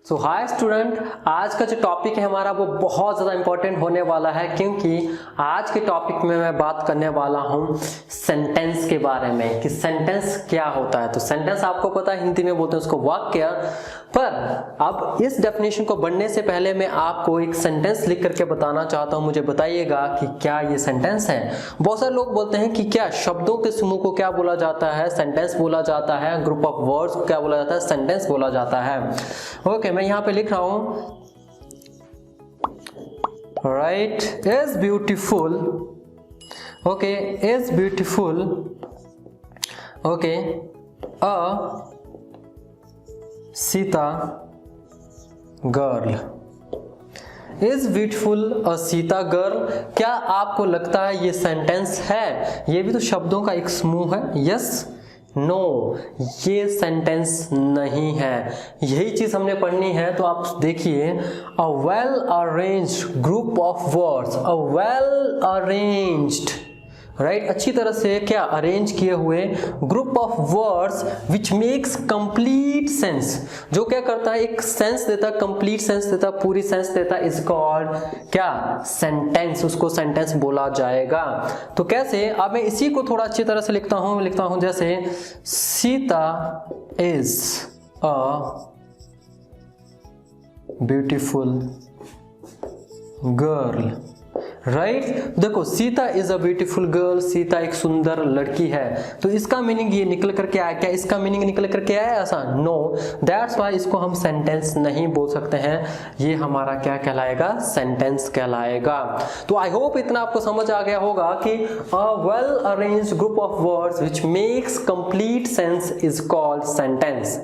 सो hi student, आज का जो टॉपिक है हमारा वो बहुत ज़्यादा इंपॉर्टेंट होने वाला है, क्योंकि आज के टॉपिक में मैं बात करने वाला हूँ सेंटेंस के बारे में कि सेंटेंस क्या होता है। तो सेंटेंस आपको पता है, हिंदी में बोलते हैं उसको वाक्य। पर अब इस डेफिनेशन को बढ़ने से पहले मैं आपको एक सेंटेंस लिख करके बताना चाहता हूँ। मुझे बताइएगा कि क्या ये सेंटेंस है। बहुत सारे लोग बोलते हैं कि क्या शब्दों के समूह को क्या बोला जाता है, सेंटेंस बोला जाता है। ग्रुप ऑफ वर्ड्स को क्या बोला जाता है, सेंटेंस बोला जाता है। ओके, मैं यहाँ पे लिख रहा हूँ, right, is beautiful, okay, is beautiful, okay, a Sita girl, is beautiful a Sita girl. क्या आपको लगता है ये सेंटेंस है? ये भी तो शब्दों का एक समूह है। यस, नो, ये सेंटेंस नहीं है। यही चीज हमने पढ़नी है। तो आप देखिए, a well arranged group of words, a well arranged, right, अच्छी तरह से क्या अरेंज किए हुए group of words which makes complete sense, जो क्या करता है, एक सेंस देता, कंप्लीट सेंस देता, पूरी सेंस देता, इज कॉल्ड क्या, सेंटेंस। उसको सेंटेंस बोला जाएगा। तो कैसे, अब मैं इसी को थोड़ा अच्छी तरह से लिखता हूं जैसे Sita is a beautiful girl, right. देखो, Sita is a beautiful girl, Sita एक सुंदर लड़की है। तो इसका मीनिंग ये निकल करके आया। क्या इसका मीनिंग निकल करके आया ऐसा? नो, दैट्स वाई इसको हम सेंटेंस नहीं बोल सकते हैं। ये हमारा क्या कहलाएगा, सेंटेंस कहलाएगा। तो आई होप इतना आपको समझ आ गया होगा कि a well arranged group of words which makes complete sense is called sentence.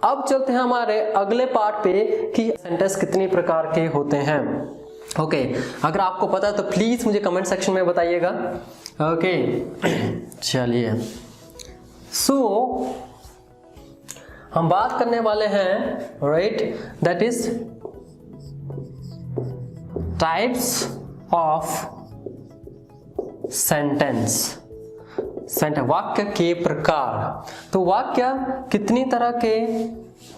अब चलते हैं हमारे अगले पार्ट पे कि सेंटेंस कितनी प्रकार के होते हैं। ओके, अगर आपको पता है तो प्लीज मुझे कमेंट सेक्शन में बताइएगा। ओके, चलिए, सो हम बात करने वाले हैं, right, that is types of sentence, वाक्य के प्रकार। तो वाक्य कितनी तरह के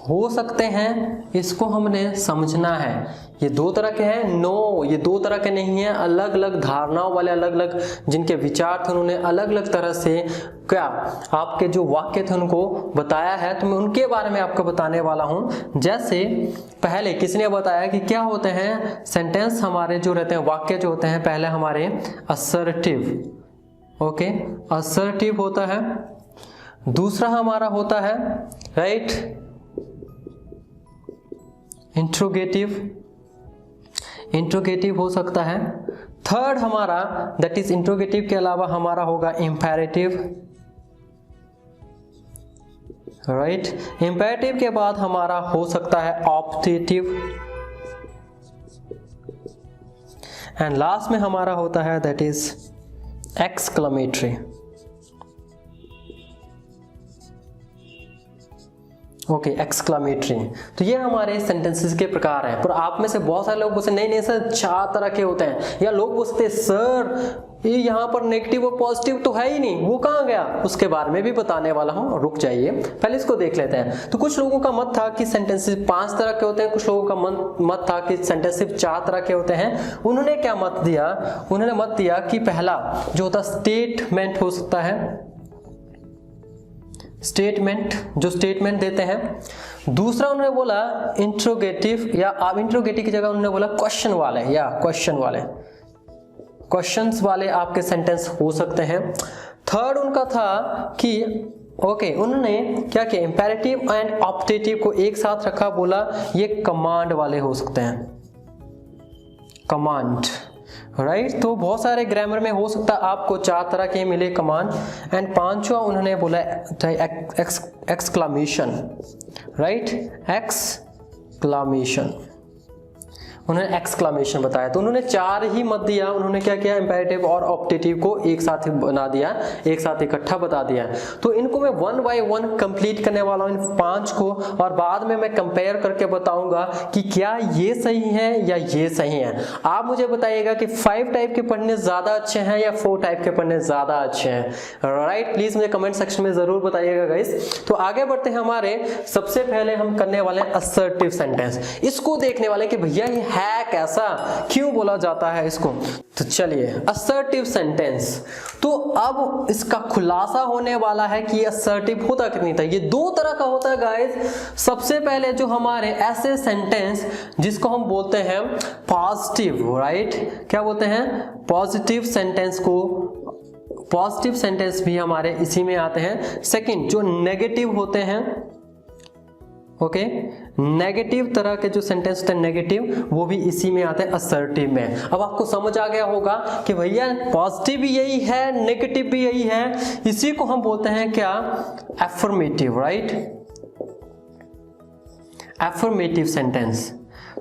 हो सकते हैं, इसको हमने समझना है। ये दो तरह के हैं? नो, ये दो तरह के नहीं है। अलग अलग धारणाओं वाले, अलग अलग जिनके विचार थे, उन्होंने अलग अलग तरह से क्या आपके जो वाक्य थे उनको बताया है। तो मैं उनके बारे में आपको बताने वाला हूं। जैसे पहले किसने बताया कि क्या होते हैं सेंटेंस हमारे जो रहते हैं, वाक्य जो होते हैं, पहले हमारे असर्टिव, ओके, असर्टिव होता है। दूसरा हमारा होता है, राइट, इंट्रोगेटिव हो सकता है। थर्ड हमारा, दैट इज इंट्रोगेटिव के अलावा हमारा होगा इंपेरेटिव, राइट। इंपेरेटिव के बाद हमारा हो सकता है ऑप्टेटिव, एंड लास्ट में हमारा होता है that is exclamatory. Okay, exclamatory. तो ये हमारे सेंटेंसेस के प्रकार हैं। पर आप में से बहुत सारे लोग बोलते हैं नहीं सर, 4 तरह के होते हैं। या लोग बोलते हैं सर ये यहाँ पर नेगेटिव और पॉजिटिव तो है ही नहीं, वो कहाँ गया? उसके बारे में भी बताने वाला हूँ, रुक जाइए, पहले इसको देख लेते हैं। तो कुछ लोगों का मत था कि सेंटेंसेस 5 तरह के होते हैं, कुछ लोगों का मत था कि सेंटेंस सिर्फ 4 तरह के होते हैं। उन्होंने क्या मत दिया? उन्होंने मत दिया कि पहला जो होता स्टेटमेंट हो सकता है, स्टेटमेंट, जो स्टेटमेंट देते हैं। दूसरा उन्होंने बोला इंट्रोगेटिव, या आप इंट्रोगेटिव की जगह उन्होंने बोला क्वेश्चन वाले, या क्वेश्चंस वाले आपके सेंटेंस हो सकते हैं। थर्ड उनका था कि ओके, उन्होंने क्या किया, इंपेरेटिव एंड ऑप्टेटिव को एक साथ रखा, बोला ये कमांड वाले हो सकते हैं, कमांड, राइट। तो बहुत सारे ग्रामर में हो सकता है आपको 4 तरह के मिले कमांड। एंड पांचवा उन्होंने बोला एक्सक्लेमेशन, राइट, एक्सक्लेमेशन। उन्होंने एक्सक्लेमेशन बताया। तो उन्होंने 4 ही मत दिया, उन्होंने क्या किया, इंपेरेटिव और ऑप्टेटिव को एक साथ बना दिया, एक साथ इकट्ठा बता दिया। तो इनको मैं 1 बाय 1 कंप्लीट करने वाला हूं इन 5 को, और बाद में मैं कंपेयर करके बताऊंगा कि क्या ये सही है या ये सही है। आप मुझे बताइएगा कि 5 टाइप के पढ़ने ज्यादा अच्छे हैं या 4 टाइप के पढ़ने ज्यादा अच्छे हैं। राइट, प्लीज मुझे कमेंट सेक्शन में जरूर बताइएगा गाइस। तो आगे बढ़ते हैं, हमारे सबसे पहले हम करने वाले हैं असर्टिव सेंटेंस। इसको देखने वाले कि भैया ये है कैसा, क्यों बोला जाता है इसको। तो चलिए, असर्टिव सेंटेंस, तो अब इसका खुलासा होने वाला है कि असर्टिव होता कितनी था। ये 2 तरह का होता है गाइस। सबसे पहले जो हमारे ऐसे सेंटेंस जिसको हम बोलते हैं पॉजिटिव, राइट, क्या बोलते हैं, पॉजिटिव सेंटेंस को, पॉजिटिव सेंटेंस भी हमारे इसी में आते हैं। सेकंड, जो नेगेटिव होते हैं, ओके, नेगेटिव तरह के जो सेंटेंस होते हैं नेगेटिव, वो भी इसी में आते हैं असर्टिव में। अब आपको समझ आ गया होगा कि भैया पॉजिटिव भी यही है, नेगेटिव भी यही है, इसी को हम बोलते हैं क्या, एफर्मेटिव, राइट, एफर्मेटिव सेंटेंस।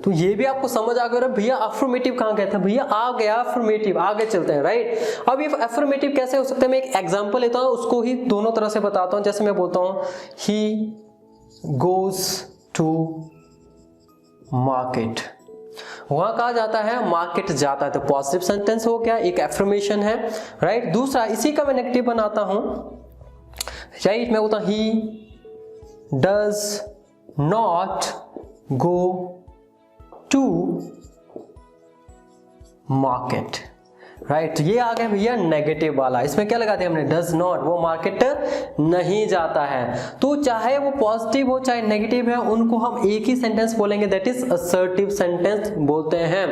तो ये भी आपको समझ आ गया, भैया अफर्मेटिव कहां गया था, भैया आ गया अफर्मेटिव, आगे चलते हैं, राइट। अब ये अफर्मेटिव कैसे हो सकता है, मैं एक एग्जांपल लेता हूं, उसको ही दोनों तरह से बताता हूं। जैसे मैं बोलता हूं ही goes to market, वहां कहा जाता है मार्केट जाता है, तो पॉजिटिव सेंटेंस हो गया, एक एफर्मेशन है, राइट। दूसरा, इसी का मैं नेगेटिव बनाता हूं, राइट, मैं बोलता हूं he does not go to market, right. तो ये आ गया भैया नेगेटिव वाला। इसमें क्या लगा दिया हमने, डज नॉट, वो मार्केट नहीं जाता है। तो चाहे वो पॉजिटिव हो चाहे नेगेटिव है, उनको हम एक ही सेंटेंस बोलेंगे, दैट इज असर्टिव सेंटेंस बोलते हैं,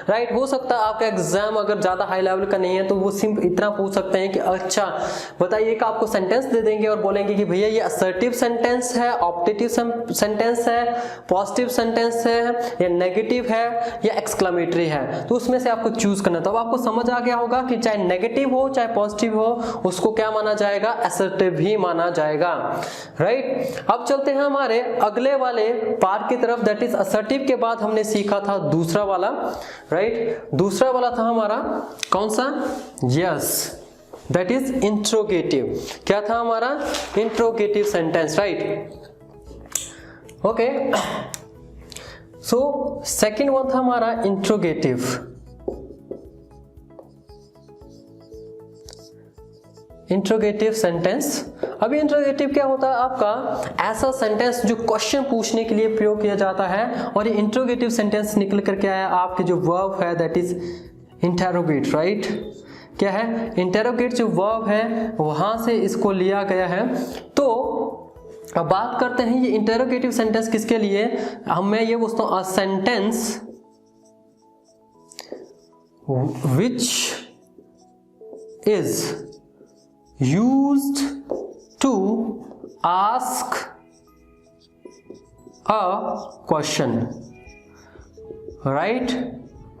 राइट। हो सकता है आपका एग्जाम अगर ज्यादा हाई लेवल का नहीं है तो वो सिर्फ इतना पूछ सकते हैं कि अच्छा बताइए, कि आपको सेंटेंस दे देंगे और बोलेंगे कि भैया ये असर्टिव सेंटेंस है, ऑप्टेटिव सेंटेंस है, पॉजिटिव सेंटेंस है, या नेगेटिव है, या एक्सक्लेमेटरी है। तो उसमें से आपको चूज करना। तो आपको समझ आ गया होगा कि चाहे नेगेटिव हो चाहे पॉजिटिव हो, उसको क्या माना जाएगा, असर्टिव ही माना जाएगा, राइट। अब चलते हैं हमारे अगले वाले पार्ट की तरफ, दैट इज असर्टिव के बाद हमने सीखा था दूसरा वाला, राइट। दूसरा वाला था हमारा कौन सा, यस, दैट इज इंट्रोगेटिव। क्या था हमारा, interrogative sentence, right, okay. So second one था हमारा इंट्रोगेटिव। इंट्रोगेटिव सेंटेंस, अभी इंट्रोगेटिव क्या होता है आपका, ऐसा सेंटेंस जो क्वेश्चन पूछने के लिए प्रयोग किया जाता है। और ये इंट्रोगेटिव सेंटेंस निकल कर क्या है, आपके जो वर्ब है दैट इज इंटेरोगेट, राइट। क्या है, इंटेरोगेट जो वर्ब है वहां से इसको लिया गया है। तो अब बात करते हैं ये इंटेरोगेटिव सेंटेंस किसके लिए, मैं ये पूछता हूं, a sentence which is used to ask a question, right।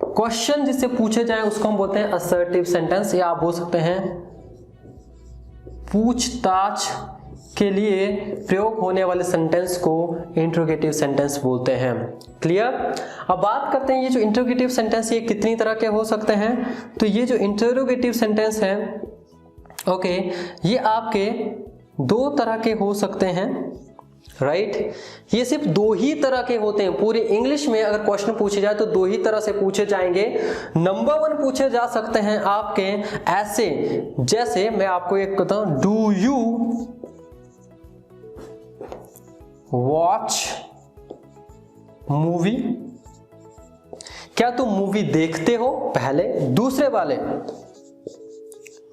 Question जिससे पूछे जाए उसको हम बोलते हैं असर्टिव सेंटेंस, या आप बोल सकते हैं पूछताछ के लिए प्रयोग होने वाले सेंटेंस को इंट्रोगेटिव सेंटेंस बोलते हैं। क्लियर। अब बात करते हैं ये जो इंट्रोगेटिव सेंटेंस ये कितनी तरह के हो सकते हैं। तो ये जो इंट्रोगेटिव सेंटेंस है, ओके, ये आपके 2 तरह के हो सकते हैं, राइट। ये सिर्फ 2 ही तरह के होते हैं पूरे इंग्लिश में। अगर क्वेश्चन पूछे जाए तो 2 ही तरह से पूछे जाएंगे। नंबर 1 पूछे जा सकते हैं आपके ऐसे, जैसे मैं आपको एक कहता हूं, डू यू वॉच मूवी, क्या तुम मूवी देखते हो, पहले। दूसरे वाले,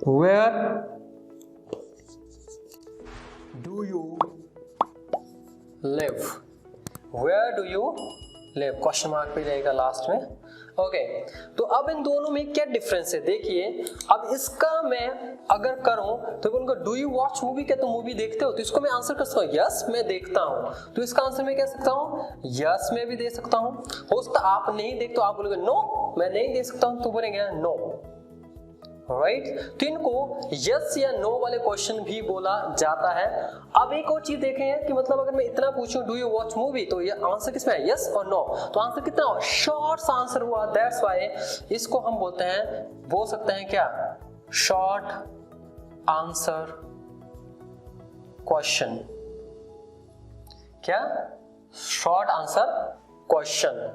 Where do you live? Where do you live? Question mark पे रहेगा लास्ट में, ओके। तो अब इन दोनों में क्या डिफरेंस है देखिए। अब इसका मैं अगर करूं तो उनको डू यू वॉच मूवी, क्या तुम मूवी देखते हो, तो इसको मैं आंसर कर सकता हूं यस मैं देखता हूं। तो इसका आंसर मैं कह सकता हूं यस मैं भी दे सकता हूं। हो सकता आप नहीं देखते हो, आप बोलोगे नो मैं नहीं दे सकता हूं, तो बोलेंगे नो। राइट तो इनको यस या नो वाले क्वेश्चन भी बोला जाता है। अब एक और चीज देखें कि मतलब अगर मैं इतना पूछूं डू यू वॉच मूवी, तो ये आंसर किसमें है, यस और नो, तो आंसर कितना हुआ, शॉर्ट आंसर हुआ। दैट्स व्हाई इसको हम बोलते हैं, बोल सकते हैं क्या, शॉर्ट आंसर क्वेश्चन। क्या, शॉर्ट आंसर क्वेश्चन।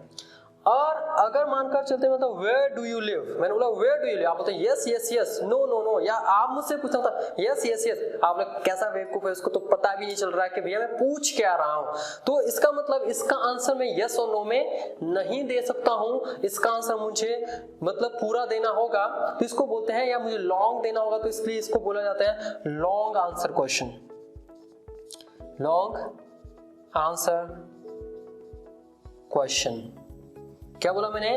और अगर मानकर चलते हैं मतलब वेयर डू यू लिव, मैंने बोला वेयर डू यू लिव, आप बोलते हैं yes yes yes, no no no, या आप मुझसे पूछना था यस यस यस, आप लोग कैसा बेवकूफ है, उसको तो पता भी नहीं चल रहा है कि भैया मैं पूछ क्या रहा हूं। तो इसका मतलब इसका आंसर मैं यस और नो में नहीं दे सकता हूं, इसका आंसर मुझे मतलब पूरा देना होगा, तो इसको बोलते हैं, या मुझे लॉन्ग देना होगा, तो इसलिए इसको बोला जाता है long answer question. Long answer question, क्या बोला मैंने,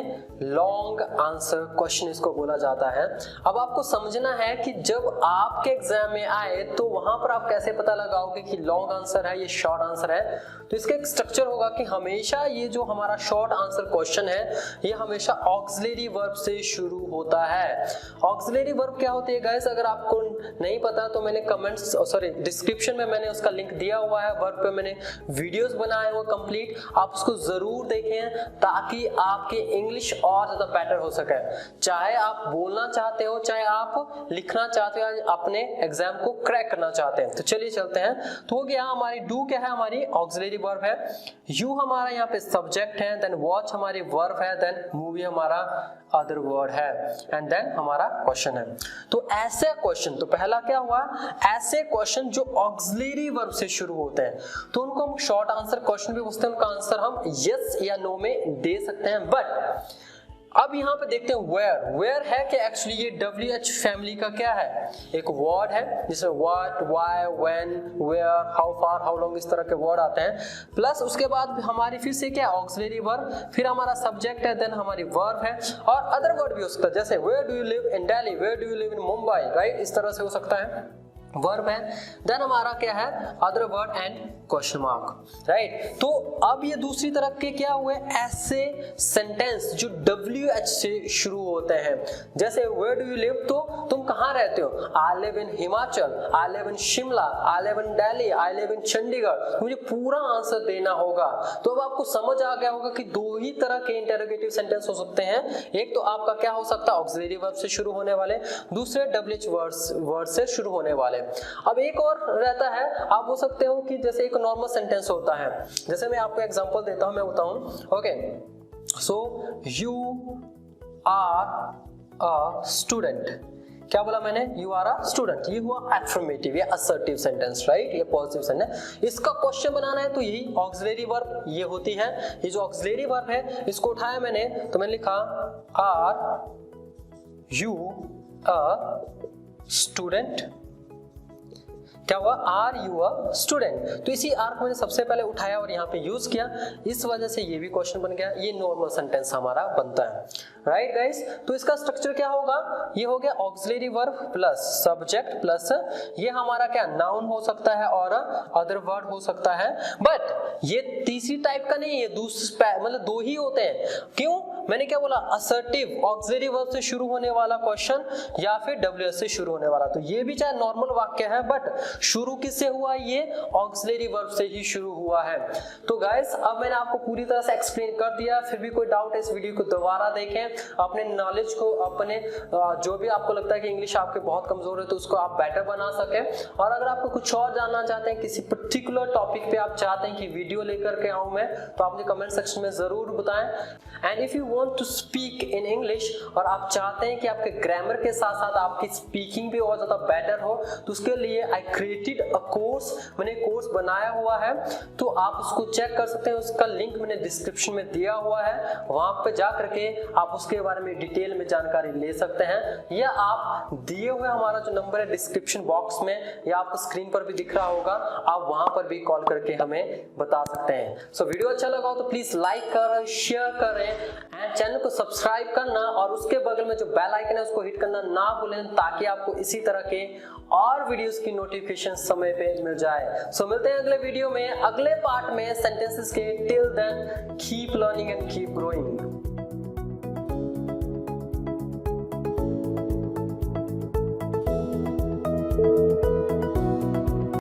लॉन्ग आंसर क्वेश्चन इसको बोला जाता है। अब आपको समझना है कि जब आपके एग्जाम में आए तो वहां पर आप कैसे पता लगाओगे कि लॉन्ग आंसर है, ये शॉर्ट आंसर है। तो इसका एक स्ट्रक्चर होगा कि हमेशा ये जो हमारा शॉर्ट आंसर क्वेश्चन है ये हमेशा ऑक्सिलरी वर्ब से शुरू होता है। ऑक्सिलरी वर्ब क्या होती है गाइस, अगर आपको नहीं पता तो मैंने कमेंट्स डिस्क्रिप्शन में मैंने उसका लिंक दिया हुआ है, वर्ब पे मैंने वीडियोस बनाए हुए कंप्लीट, आप उसको जरूर देखें ताकि आपके इंग्लिश और ज्यादा बेटर हो सके। चाहे आप बोलना चाहते हो, चाहे आप लिखना चाहते हो, अपने एग्जाम को क्रैक करना चाहते हैं। तो चलिए चलते हैं। तो हो गया हमारी डू क्या है, हमारी ऑक्सिलरी वर्ब है, यू हमारा यहाँ पे सब्जेक्ट है, देन वॉच हमारी वर्ब है, देन मूवी हमारा अदर वर्ड है, एंड देन हमारा क्वेश्चन है। तो ऐसे क्वेश्चन, तो पहला क्या हुआ, ऐसे क्वेश्चन जो ऑक्सिलरी वर्ब से शुरू होते हैं तो उनको हम शॉर्ट आंसर क्वेश्चन भी पूछते हैं, उनका आंसर हम यस या नो में दे सकते हैं। बट अब यहाँ पे देखते हैं वेयर, वेयर है कि एक्चुअली ये WH फैमिली का क्या है, एक वर्ड है जिसमें what, why, when, where, how far, how long, इस तरह के वर्ड आते हैं। प्लस उसके बाद हमारी फिर से क्या, ऑक्सिलरी वर्ब, फिर हमारा सब्जेक्ट है, देन हमारी वर्ब है, और अदर वर्ड भी हो सकता है, जैसे where do you live in Delhi, where do you live in Mumbai, right, इस तरह से हो सकता है, वर्ब है। देन हमारा क्या है, other word and question mark, right. तो अब ये दूसरी तरफ के क्या हुए, ऐसे सेंटेंस जो WH से शुरू होते हैं, जैसे वेयर डू यू लिव, तो तुम कहाँ रहते हो, I live in Himachal, I live in Shimla, I live in Delhi, I live in Chandigarh, मुझे पूरा आंसर देना होगा। तो अब आपको समझ आ गया होगा कि दो ही तरह के इंटरोगेटिव सेंटेंस हो सकते हैं, एक तो आपका क्या हो सकता है, ऑक्सिलरी वर्ब से शुरू होने वाले, दूसरे WH वर्ड से शुरू होने वाले। अब एक और रहता है, आप बोल सकते हो कि जैसे एक नॉर्मल सेंटेंस होता है, जैसे मैं आपको एग्जांपल देता हूं, मैं बताऊं, okay, so you are a student, क्या बोला मैंने, यू आर अ स्टूडेंट, ये हुआ एफर्मेटिव या असर्टिव सेंटेंस, राइट, ये पॉजिटिव सेंटेंस। इसका क्वेश्चन बनाना है तो यही ऑक्सिलरी वर्ब ये होती है, ये जो ऑक्सिलरी वर्ब है इसको उठाया मैंने, तो मैंने लिखा आर यू अ स्टूडेंट, क्या हुआ, आर यू अ स्टूडेंट। तो इसी आर को मैंने सबसे पहले उठाया और यहाँ पे यूज किया, इस वजह से ये भी क्वेश्चन बन गया, ये नॉर्मल सेंटेंस हमारा बनता है, राइट गाइस। तो इसका स्ट्रक्चर क्या होगा, ये हो गया auxiliary verb plus subject plus ये हमारा क्या, नाउन हो सकता है और अदर वर्ड हो सकता है। बट ये तीसरी टाइप का नहीं, ये दूसरे मतलब दो ही होते हैं। क्यों, मैंने क्या बोला, असर्टिव ऑक्सिलरी वर्ब से शुरू होने वाला क्वेश्चन या फिर WH से शुरू होने वाला। तो ये भी चाहे नॉर्मल वाक्य है बट शुरू किससे हुआ, ये ऑक्सिलरी वर्ब से ही शुरू हुआ है। तो गाइस अब मैंने आपको पूरी तरह से एक्सप्लेन कर दिया, फिर भी कोई डाउट है इस वीडियो को दोबारा देखें, अपने नॉलेज को, अपने जो भी आपको लगता है कि इंग्लिश आपके बहुत कमजोर है तो उसको आप बेटर बना सके। और अगर आपको कुछ और जानना चाहते हैं, किसी पर्टिकुलर टॉपिक पे आप चाहते हैं कि वीडियो लेकर के आऊं मैं, तो आप मुझे कमेंट सेक्शन में जरूर बताएं। And if you want to speak in English और आप चाहते हैं कि आपके ग्रामर के साथ साथ आपकी स्पीकिंग भी और ज्यादा बेटर हो, तो उसके लिए आई क्रिएटेड अ कोर्स, मैंने कोर्स बनाया हुआ है, तो आप उसको चेक कर सकते हैं, उसका लिंक मैंने डिस्क्रिप्शन में दिया हुआ है, वहां पे जा करके आप उसके बारे में डिटेल में जानकारी ले सकते हैं, या आप दिए हुए हमारा जो नंबर है डिस्क्रिप्शन बॉक्स में या आपको स्क्रीन पर भी दिख रहा होगा, आप वहां पर भी कॉल करके हमें बता सकते हैं। सो वीडियो अच्छा लगा हो तो प्लीज लाइक करें, शेयर करें एंड चैनल को सब्सक्राइब करना और उसके बगल में जो बेल आइकन है उसको हिट करना ना भूलें, ताकि आपको इसी तरह के और वीडियोस की नोटिफिकेशन समय पे मिल जाए। सो मिलते हैं अगले वीडियो में, अगले पार्ट में सेंटेंसेस के। Till then keep learning and keep growing.